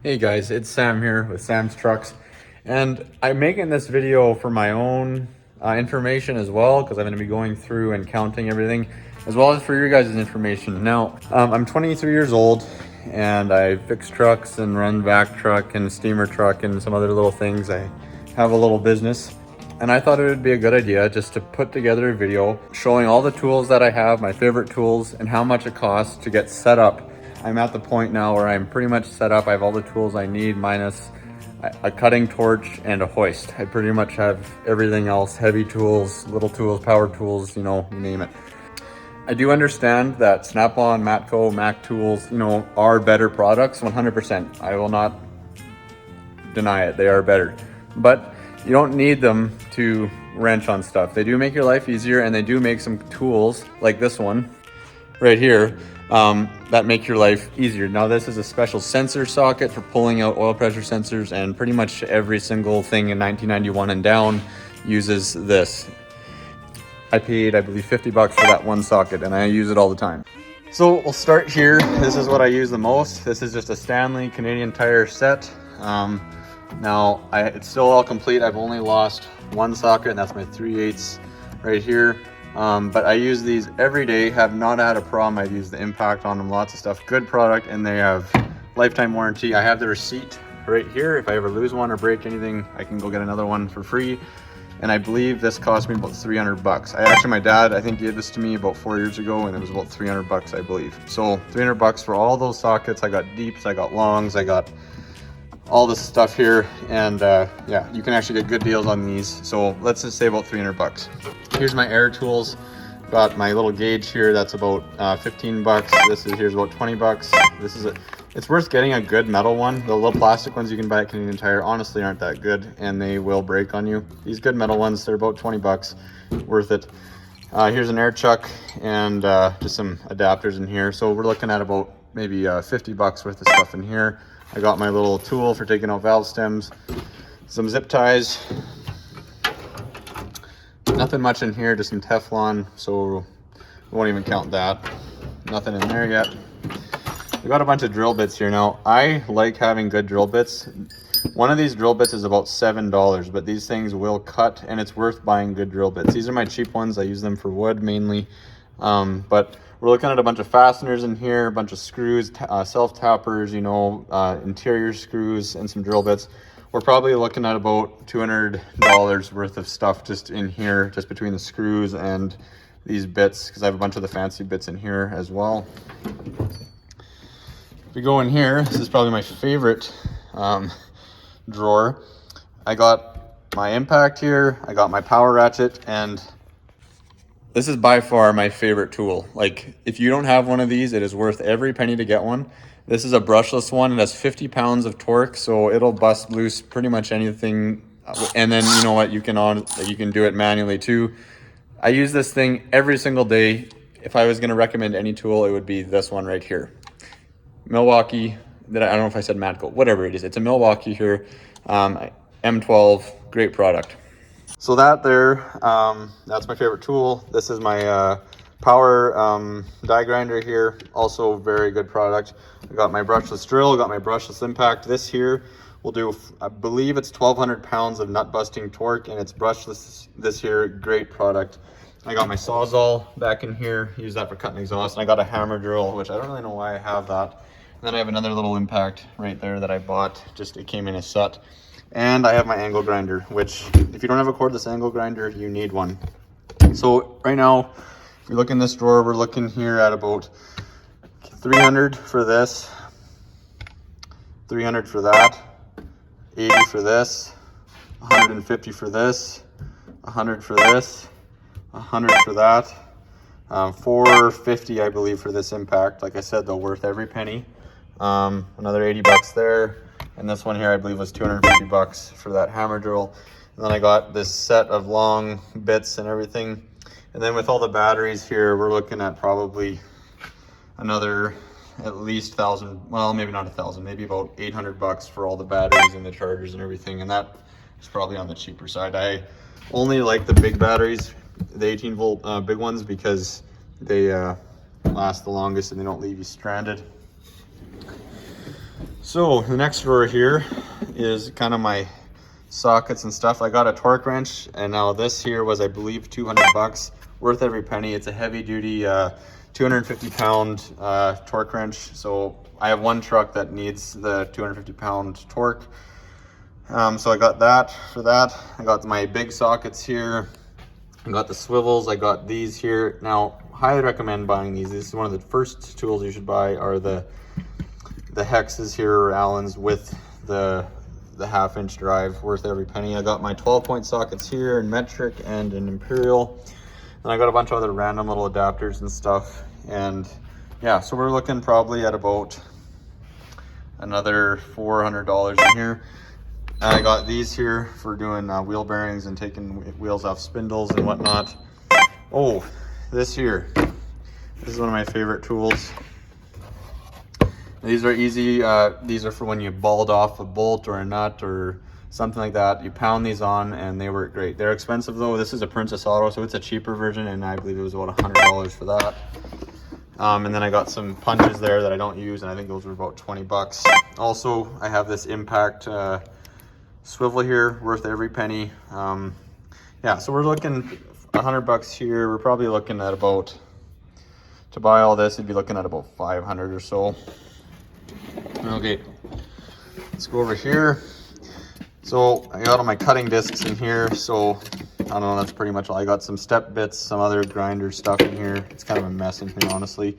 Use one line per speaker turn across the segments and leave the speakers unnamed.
Hey guys, it's Sam here with Sam's Trucks, and I'm making this video for my own information as well, because I'm going to be going through and counting everything, as well as for your guys' information. Now, I'm 23 years old, and I fix trucks and run vac truck and steamer truck and some other little things. I have a little business, and I thought it would be a good idea just to put together a video showing all the tools that I have, my favorite tools, and how much it costs to get set up. I'm at the point now where I'm pretty much set up. I have all the tools I need minus a cutting torch and a hoist. I pretty much have everything else, heavy tools, little tools, power tools, you know, you name it. I do understand that Snap-on, Matco, Mac tools, you know, are better products, 100%. I will not deny it, they are better. But you don't need them to wrench on stuff. They do make your life easier, and they do make some tools like this one right here that make your life easier. Now this is a special sensor socket for pulling out oil pressure sensors, and pretty much every single thing in 1991 and down uses this. I paid, I believe, 50 bucks for that one socket, and I use it all the time. So we'll start here. This is what I use the most. This is just a Stanley Canadian Tire set. Now it's still all complete. I've only lost one socket, and that's my 3/8 right here. But I use these every day, have not had a problem. I've used the impact on them, lots of stuff. Good product, and they have lifetime warranty. I have the receipt right here. If I ever lose one or break anything, I can go get another one for free. And I believe this cost me about 300 bucks. My dad, I think, gave this to me about 4 years ago, and it was about 300 bucks, I believe. So 300 bucks for all those sockets. I got deeps, I got longs, I got all this stuff here, and yeah, you can actually get good deals on these. So let's just say about 300 bucks. Here's my air tools. Got my little gauge here, that's about 15 bucks. Here's about 20 bucks. It's worth getting a good metal one. The little plastic ones you can buy at Canadian Tire honestly aren't that good, and they will break on you. These good metal ones, they're about 20 bucks, worth it. Here's an air chuck and just some adapters in here. So we're looking at about maybe 50 bucks worth of stuff in here. I got my little tool for taking out valve stems, some zip ties, nothing much in here, just some Teflon, so we won't even count that. Nothing in there yet. We got a bunch of drill bits here. Now, I like having good drill bits. One of these drill bits is about $7, but these things will cut, and it's worth buying good drill bits. These are my cheap ones. I use them for wood mainly, but we're looking at a bunch of fasteners in here, a bunch of screws, self-tappers, you know, interior screws, and some drill bits. We're probably looking at about $200 worth of stuff just in here, just between the screws and these bits, because I have a bunch of the fancy bits in here as well. If we go in here, this is probably my favorite drawer. I got my impact here, I got my power ratchet, and this is by far my favorite tool. Like, if you don't have one of these, it is worth every penny to get one. This is a brushless one. It has 50 pounds of torque, so it'll bust loose pretty much anything. And then, you know what, you can do it manually too. I use this thing every single day. If I was gonna recommend any tool, it would be this one right here. Milwaukee, I don't know if I said Matco, whatever it is. It's a Milwaukee here, M12, great product. So that there, that's my favorite tool. This is my power die grinder here, also very good product. I got my brushless drill, got my brushless impact. This here will do, I believe it's 1,200 pounds of nut busting torque, and it's brushless. This here, great product. I got my Sawzall back in here, use that for cutting exhaust. And I got a hammer drill, which I don't really know why I have that. And then I have another little impact right there that I bought, just it came in a set. And I have my angle grinder, which if you don't have a cordless angle grinder, you need one. So right now, if you look in this drawer, we're looking here at about 300 for this, 300 for that, 80 for this, 150 for this, 100 for this, 100 for that, 450 I believe for this impact. Like I said, they're worth every penny. Another 80 bucks there. And this one here, I believe, was 250 bucks for that hammer drill. And then I got this set of long bits and everything. And then with all the batteries here, we're looking at probably another at least 1,000, well, maybe not 1,000, maybe about 800 bucks for all the batteries and the chargers and everything. And that is probably on the cheaper side. I only like the big batteries, the 18 volt big ones, because they last the longest and they don't leave you stranded. So the next drawer here is kind of my sockets and stuff. I got a torque wrench, and now this here was, I believe, 200 bucks, worth every penny. It's a heavy duty 250 pound torque wrench. So I have one truck that needs the 250 pound torque. So I got that for that. I got my big sockets here. I got the swivels. I got these here. Now, highly recommend buying these. This is one of the first tools you should buy, are the hexes here, or Allens, with the 1/2-inch drive, worth every penny. I got my 12-point sockets here in metric and in imperial. And I got a bunch of other random little adapters and stuff. And yeah, so we're looking probably at about another $400 in here. I got these here for doing wheel bearings and taking wheels off spindles and whatnot. Oh, this here. This is one of my favorite tools. These are easy. These are for when you balled off a bolt or a nut or something like that. You pound these on and they work great. They're expensive though. This is a Princess Auto, so it's a cheaper version, and I believe it was about $100 for that. And then I got some punches there that I don't use, and I think those were about 20 bucks. Also, I have this Impact swivel here, worth every penny. Yeah, so we're looking 100 bucks here. We're probably looking at about, to buy all this, you'd be looking at about 500 or so. Okay, let's go over here. So I got all my cutting discs in here. So I don't know, that's pretty much all. I got some step bits, some other grinder stuff in here. It's kind of a mess in here, honestly.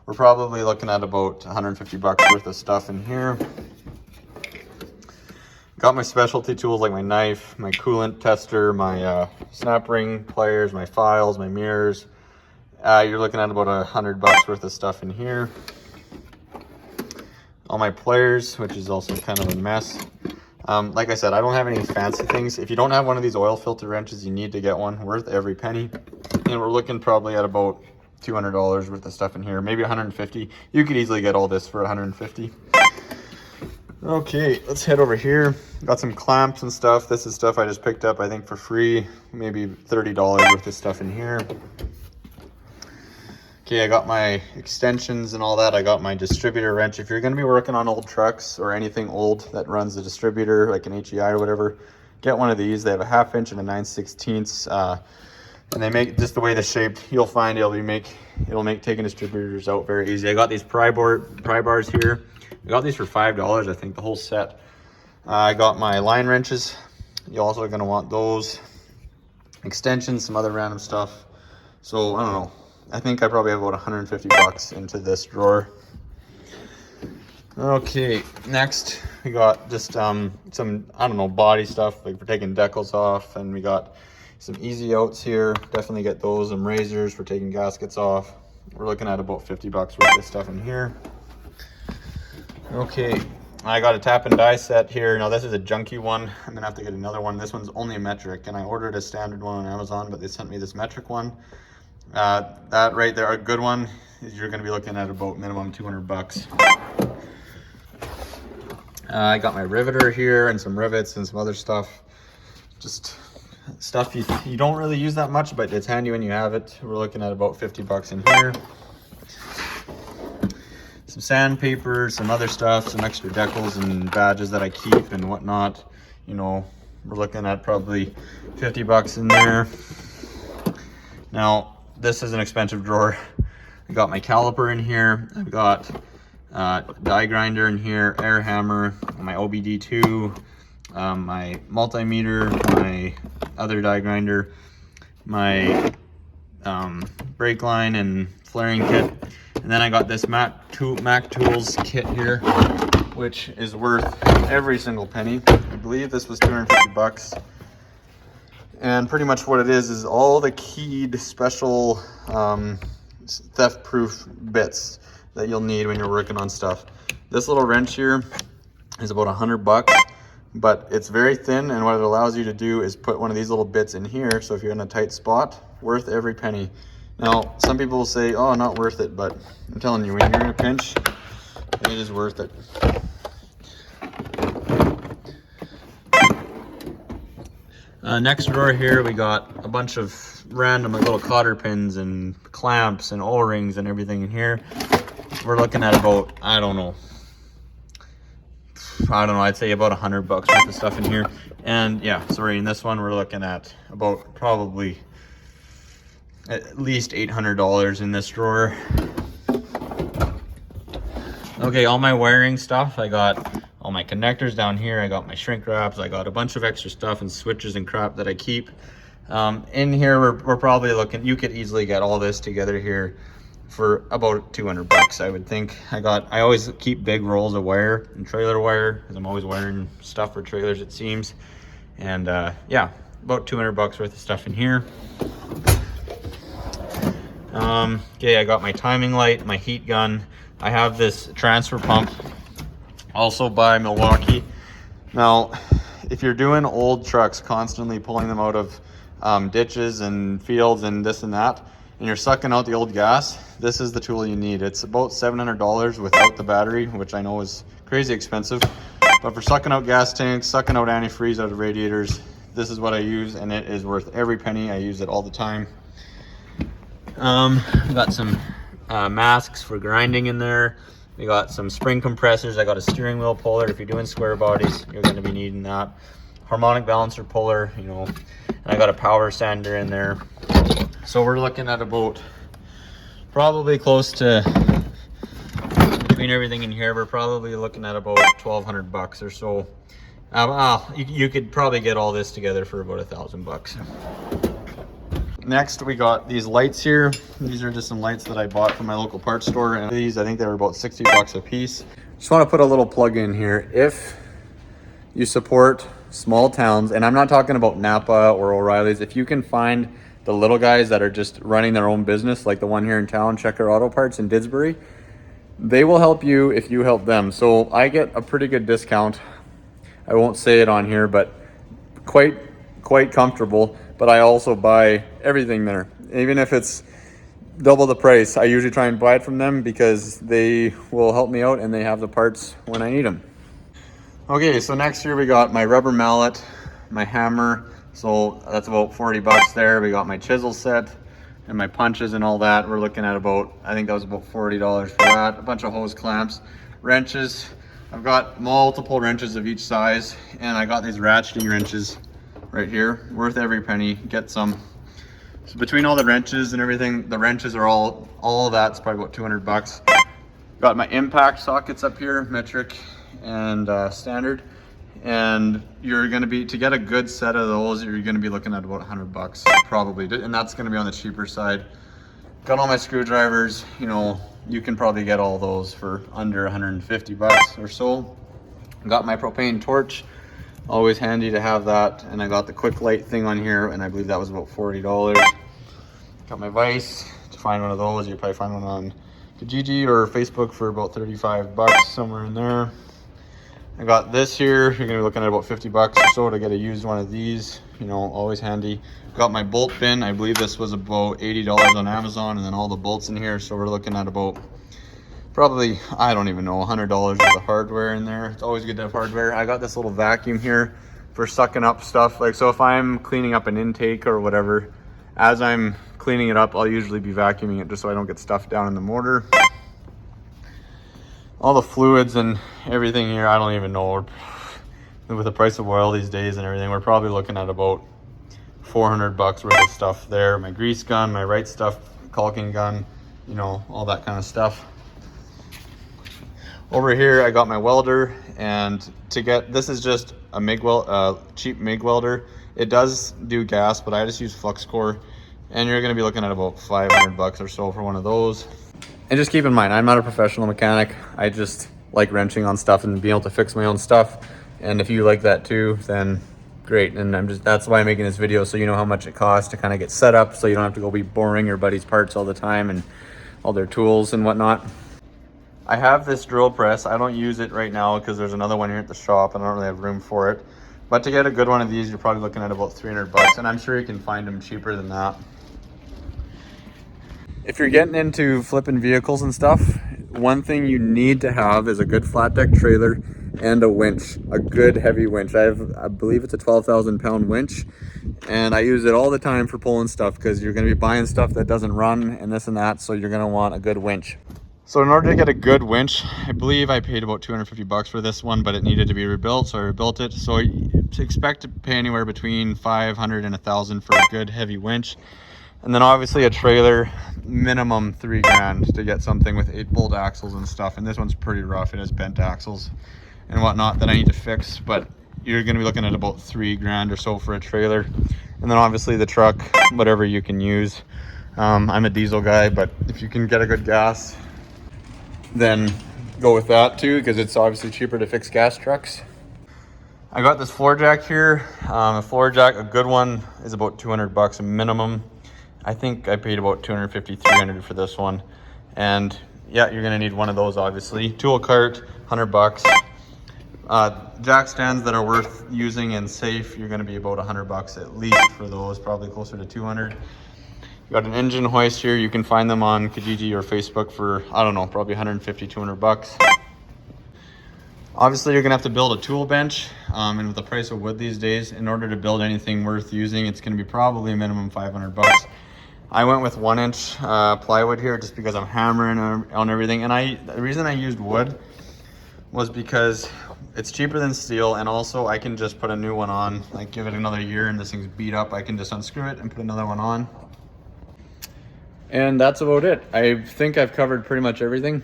We're probably looking at about 150 bucks worth of stuff in here. Got my specialty tools like my knife, my coolant tester, my snap ring pliers, my files, my mirrors. You're looking at about 100 bucks worth of stuff in here. All my pliers, which is also kind of a mess. Like I said, I don't have any fancy things. If you don't have one of these oil filter wrenches, you need to get one, worth every penny. And we're looking probably at about $200 worth of stuff in here, maybe 150. You could easily get all this for 150. Okay, let's head over here. Got some clamps and stuff. This is stuff I just picked up, I think, for free. Maybe $30 worth of stuff in here. Okay, I got my extensions and all that. I got my distributor wrench. If you're going to be working on old trucks or anything old that runs a distributor, like an HEI or whatever, get one of these. They have a 1/2 inch and a 9/16. And they make, just the way they're shaped, you'll find it'll make taking distributors out very easy. I got these Pry Board Pry Bars here. I got these for $5, I think, the whole set. I got my line wrenches. You're also going to want those. Extensions, some other random stuff. So, I don't know. I think I probably have about 150 bucks into this drawer. Okay, next we got just some, I don't know, body stuff, like for taking decals off. And we got some easy outs here. Definitely get those. Some razors for taking gaskets off. We're looking at about 50 bucks worth of stuff in here. Okay, I got a tap and die set here. Now this is a junky one. I'm gonna have to get another one. This one's only a metric, and I ordered a standard one on Amazon, but they sent me this metric one. That right there, a good one, is you're gonna be looking at about minimum 200 bucks. I got my riveter here and some rivets and some other stuff. Just stuff you don't really use that much, but it's handy when you have it. We're looking at about 50 bucks in here. Some sandpaper, some other stuff, some extra decals and badges that I keep and whatnot. You know, we're looking at probably 50 bucks in there. Now, this is an expensive drawer. I got my caliper in here. I've got die grinder in here, air hammer, my OBD2, my multimeter, my other die grinder, my brake line and flaring kit. And then I got this Mac Tools kit here, which is worth every single penny. I believe this was 250 bucks. And pretty much what it is all the keyed special theft-proof bits that you'll need when you're working on stuff. This little wrench here is about 100 bucks, but it's very thin, and what it allows you to do is put one of these little bits in here, so if you're in a tight spot, worth every penny. Now, some people will say, oh, not worth it, but I'm telling you, when you're in a pinch, it is worth it. Next drawer here, we got a bunch of random little cotter pins and clamps and O-rings and everything in here. We're looking at about, I don't know, I don't know, I'd say about $100 worth of stuff in here. And yeah, sorry, in this one we're looking at about probably at least $800 in this drawer. Okay, all my wiring stuff, I got all my connectors down here, I got my shrink wraps, I got a bunch of extra stuff and switches and crap that I keep. In here, we're probably looking, you could easily get all this together here for about $200, I would think. I always keep big rolls of wire and trailer wire because I'm always wiring stuff for trailers, it seems. And yeah, about $200 worth of stuff in here. Okay, I got my timing light, my heat gun. I have this transfer pump, also by Milwaukee. Now, if you're doing old trucks, constantly pulling them out of ditches and fields and this and that, and you're sucking out the old gas, this is the tool you need. It's about $700 without the battery, which I know is crazy expensive. But for sucking out gas tanks, sucking out antifreeze out of radiators, this is what I use, and it is worth every penny. I use it all the time. I got some masks for grinding in there. We got some spring compressors. I got a steering wheel puller. If you're doing square bodies, you're going to be needing that. Harmonic balancer puller, you know, and I got a power sander in there. So we're looking at about probably close to, between everything in here, we're probably looking at about $1,200 or so. You could probably get all this together for about $1,000. Next, we got these lights here. These are just some lights that I bought from my local parts store, and these, I think they were about $60 a piece. Just want to put a little plug in here. If you support small towns, and I'm not talking about Napa or O'Reilly's, if you can find the little guys that are just running their own business, like the one here in town, Checker Auto Parts in Didsbury, they will help you if you help them. So I get a pretty good discount. I won't say it on here, but quite comfortable. But I also buy everything there. Even if it's double the price, I usually try and buy it from them because they will help me out and they have the parts when I need them. Okay, so next here we got my rubber mallet, my hammer. So that's about $40 there. We got my chisel set and my punches and all that. We're looking at about, I think that was about $40 for that. A bunch of hose clamps, wrenches. I've got multiple wrenches of each size, and I got these ratcheting wrenches right here, worth every penny. Get some. So between all the wrenches and everything, the wrenches are all of that's probably about $200. Got my impact sockets up here, metric and standard, and you're going to be, to get a good set of those, you're going to be looking at about $100 probably, and that's going to be on the cheaper side. Got all my screwdrivers. You know, you can probably get all those for under $150 or so. Got my propane torch, always handy to have that, and I got the quick light thing on here, and I believe that was about $40. Got my vise. To find one of those, you probably find one on Kijiji or Facebook for about $35, somewhere in there. I got this here. You're gonna be looking at about $50 or so to get a used one of these. You know, always handy. Got my bolt bin. I believe this was about $80 on Amazon, and then all the bolts in here. So we're looking at about probably, I don't even know, $100 worth of hardware in there. It's always good to have hardware. I got this little vacuum here for sucking up stuff. Like, so if I'm cleaning up an intake or whatever, as I'm cleaning it up, I'll usually be vacuuming it just so I don't get stuff down in the motor. All the fluids and everything here, I don't even know. With the price of oil these days and everything, we're probably looking at about $400 worth of stuff there. My grease gun, my right stuff, caulking gun, you know, all that kind of stuff. Over here, I got my welder, and to get, this is just a MIG cheap MIG welder. It does do gas, but I just use flux core, and you're gonna be looking at about $500 or so for one of those. And just keep in mind, I'm not a professional mechanic. I just like wrenching on stuff and being able to fix my own stuff. And if you like that too, then great. And that's why I'm making this video, so you know how much it costs to kind of get set up, so you don't have to go be boring your buddy's parts all the time and all their tools and whatnot. I have this drill press. I don't use it right now because there's another one here at the shop and I don't really have room for it. But to get a good one of these, you're probably looking at about $300, and I'm sure you can find them cheaper than that. If you're getting into flipping vehicles and stuff, one thing you need to have is a good flat deck trailer and a winch, a good heavy winch. I believe it's a 12,000 pound winch, and I use it all the time for pulling stuff because you're going to be buying stuff that doesn't run and this and that, so you're going to want a good winch. So in order to get a good winch, I believe I paid about 250 bucks for this one, but it needed to be rebuilt, so I rebuilt it. So to expect to pay anywhere between 500 and 1,000 for a good heavy winch. And then obviously a trailer, minimum 3 grand to get something with 8-bolt axles and stuff. And this one's pretty rough. It has bent axles and whatnot that I need to fix, but you're gonna be looking at about 3 grand or so for a trailer. And then obviously the truck, whatever you can use. I'm a diesel guy, but if you can get a good gas, then go with that too, because it's obviously cheaper to fix gas trucks. I got this floor jack here. A floor jack, a good one, is about 200 bucks a minimum. I think I paid about 250, 300 for this one. And yeah, you're gonna need one of those obviously. Tool cart, 100 bucks. Jack stands that are worth using and safe, you're gonna be about 100 bucks at least for those, probably closer to 200. You got an engine hoist here. You can find them on Kijiji or Facebook for, I don't know, probably 150, 200 bucks. Obviously, you're gonna have to build a tool bench, and with the price of wood these days, in order to build anything worth using, it's gonna be probably a minimum 500 bucks. I went with 1-inch plywood here just because I'm hammering on everything. And the reason I used wood was because it's cheaper than steel, and also I can just put a new one on, like give it another year and this thing's beat up, I can just unscrew it and put another one on. And that's about it. I think I've covered pretty much everything.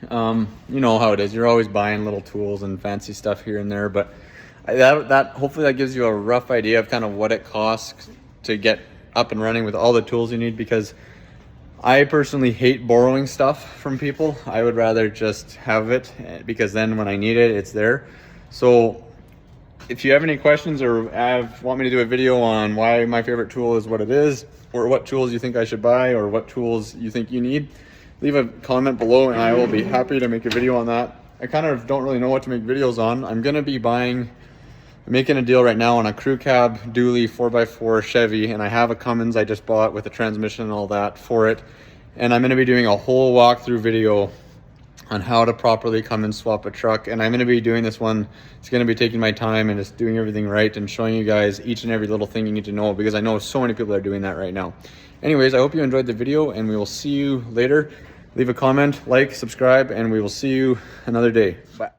You know how it is. You're always buying little tools and fancy stuff here and there, but hopefully that gives you a rough idea of kind of what it costs to get up and running with all the tools you need, because I personally hate borrowing stuff from people. I would rather just have it, because then when I need it, it's there. So if you have any questions or want me to do a video on why my favorite tool is what it is, or what tools you think I should buy, or what tools you think you need, leave a comment below and I will be happy to make a video on that. I kind of don't really know what to make videos on. I'm gonna be making a deal right now on a crew cab dually 4x4 Chevy, and I have a Cummins I just bought with a transmission and all that for it. And I'm gonna be doing a whole walkthrough video on how to properly come and swap a truck. And I'm gonna be doing this one, it's gonna be taking my time and just doing everything right and showing you guys each and every little thing you need to know, because I know so many people are doing that right now. Anyways, I hope you enjoyed the video, and we will see you later. Leave a comment, like, subscribe, and we will see you another day. Bye.